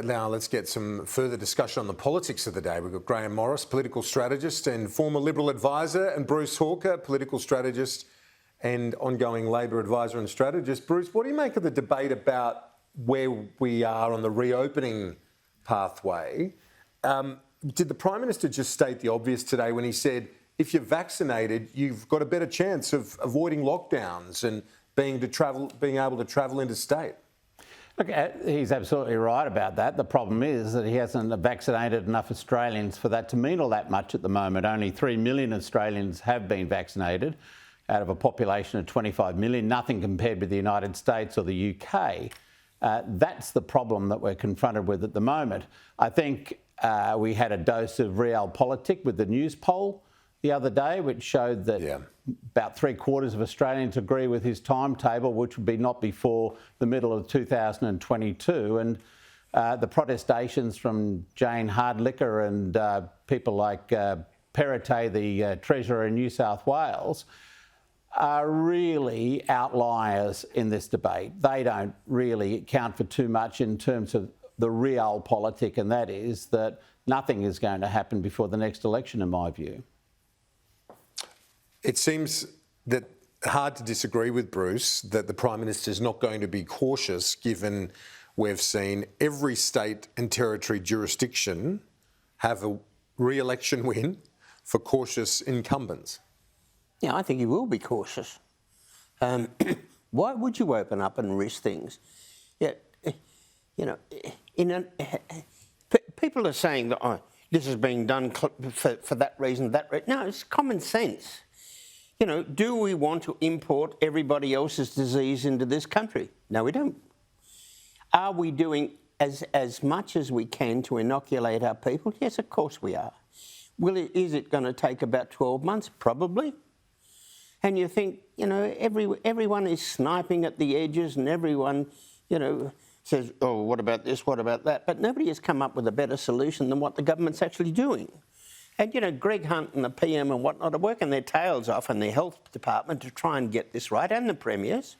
Now let's get some further discussion on the politics of the day. We've got Graham Morris, political strategist and former Liberal advisor, and Bruce Hawker, political strategist and ongoing Labor advisor and strategist. Bruce, what do you make of the debate about where we are on the reopening pathway? Did the Prime Minister just state the obvious today when he said, if you're vaccinated, you've got a better chance of avoiding lockdowns and being able to travel interstate? Look, he's absolutely right about that. The problem is that he hasn't vaccinated enough Australians for that to mean all that much at the moment. Only 3 million Australians have been vaccinated out of a population of 25 million, nothing compared with the United States or the UK. That's the problem that we're confronted with at the moment. I think we had a dose of realpolitik with the Newspoll the other day, which showed that about 3/4 of Australians agree with his timetable, which would be not before the middle of 2022. And the protestations from Jayne Hrdlicka and people like Perrottet, the Treasurer in New South Wales, are really outliers in this debate. They don't really count for too much in terms of the realpolitik, and that is that nothing is going to happen before the next election, in my view. It seems that hard to disagree with Bruce that the Prime Minister is not going to be cautious, given we've seen every state and territory jurisdiction have a re-election win for cautious incumbents. Yeah, I think he will be cautious. Why would you open up and risk things? Yeah, you know, people are saying that this is being done for that reason, No, it's common sense. You know, do we want to import everybody else's disease into this country? No, we don't. Are we doing as much as we can to inoculate our people? Yes, of course we are. Is it going to take about 12 months? Probably. And you think, you know, everyone is sniping at the edges and everyone, you know, says, oh, what about this, what about that? But nobody has come up with a better solution than what the government's actually doing. And, you know, Greg Hunt and the PM and whatnot are working their tails off in the health department to try and get this right, and the premiers.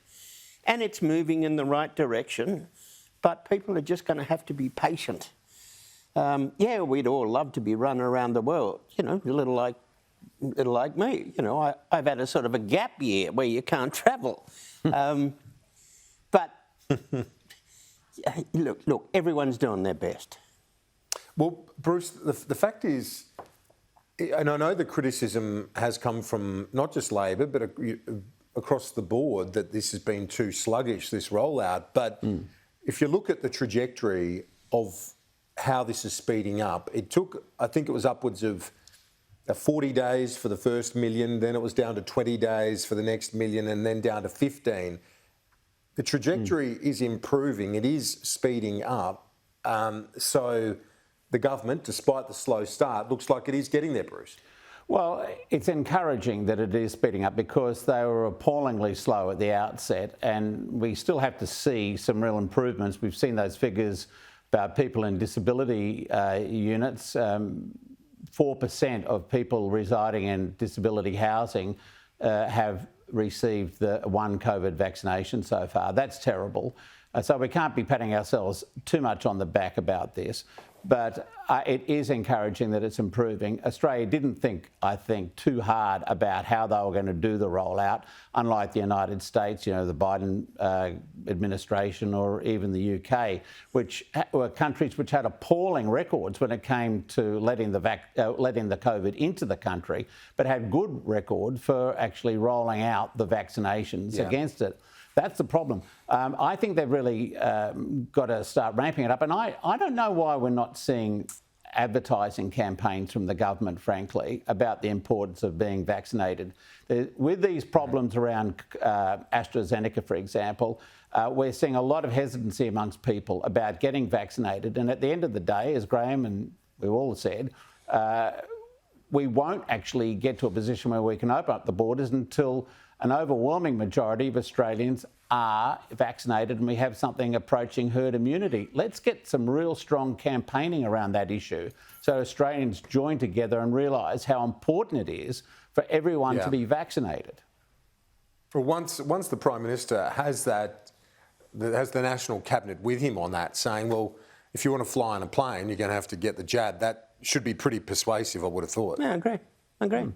And it's moving in the right direction. But people are just going to have to be patient. Yeah, we'd all love to be running around the world, you know, a little like me. You know, I've had a sort of a gap year where you can't travel. But look, everyone's doing their best. Well, Bruce, the fact is, and I know the criticism has come from not just Labor, but across the board, that this has been too sluggish, this rollout. But if you look at the trajectory of how this is speeding up, it took, I think it was upwards of 40 days for the first million, then it was down to 20 days for the next million, and then down to 15. The trajectory is improving, it is speeding up. So the government, despite the slow start, looks like it is getting there, Bruce. Well, it's encouraging that it is speeding up because they were appallingly slow at the outset, and we still have to see some real improvements. We've seen those figures about people in disability units. 4% of people residing in disability housing have received the one COVID vaccination so far. That's terrible. So we can't be patting ourselves too much on the back about this. But it is encouraging that it's improving. Australia didn't think, I think, too hard about how they were going to do the rollout, unlike the United States, you know, the Biden administration, or even the UK, which were countries which had appalling records when it came to letting the COVID into the country, but had good record for actually rolling out the vaccinations against it. That's the problem. I think they've really got to start ramping it up. And I don't know why we're not seeing advertising campaigns from the government, frankly, about the importance of being vaccinated. With these problems around AstraZeneca, for example, we're seeing a lot of hesitancy amongst people about getting vaccinated. And at the end of the day, as Graham and we've all said, we won't actually get to a position where we can open up the borders until an overwhelming majority of Australians are vaccinated and we have something approaching herd immunity. Let's get some real strong campaigning around that issue so Australians join together and realise how important it is for everyone to be vaccinated. Well, once the Prime Minister has the National Cabinet with him on that, saying, well, if you want to fly in a plane, you're going to have to get the jab. That should be pretty persuasive, I would have thought. Yeah, I agree.